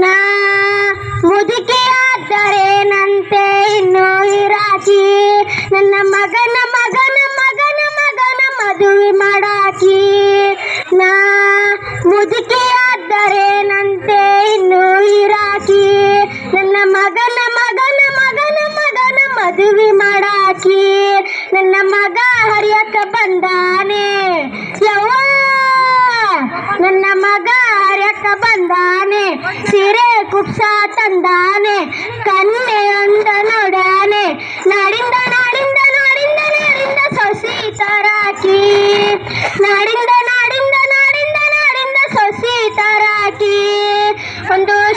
ನಾ ಮುದುಕಿಯಾದರೇನಂತೆ ಇನ್ನು ಇರಾಕಿ ನನ್ನ ಮಗನ ಮಗನ ಮಗನ ಮಗನ ಮದುವೆ ಮಾಡಾಕಿ ನಾ ಮುದುಕಿಯಾದರೇನಂತೆ ಇನ್ನು ಇರಾಕಿ ನನ್ನ ಮಗನ ಮಗನ ಮಗನ ಮಗನ ಮದುವೆ ಮಾಡಾಕಿ ನನ್ನ ಮಗ ಹರಿಯಕ ಬಂದಾನೆ ಯವ್ವ ನನ್ನ ಮಗ ಹರಿಯಕ ಬಂದಾನೆ ಸೀರೆ ಕುಪ್ಸ ತಂದಾನೆ ಕನ್ನೆ ಅಂದ ನೋಡಾನೆ ನಾಡಿಂದ ನಾಡಿಂದ ನಾಡಿಂದ ನಾಡಿಂದ ಸೊಸಿ ತರಾಕಿ ನಾಡಿಂದ ನಾಡಿಂದ ನಾಡಿಂದ ನಾಡಿಂದ ಸೊಸಿ ತರಾಕಿ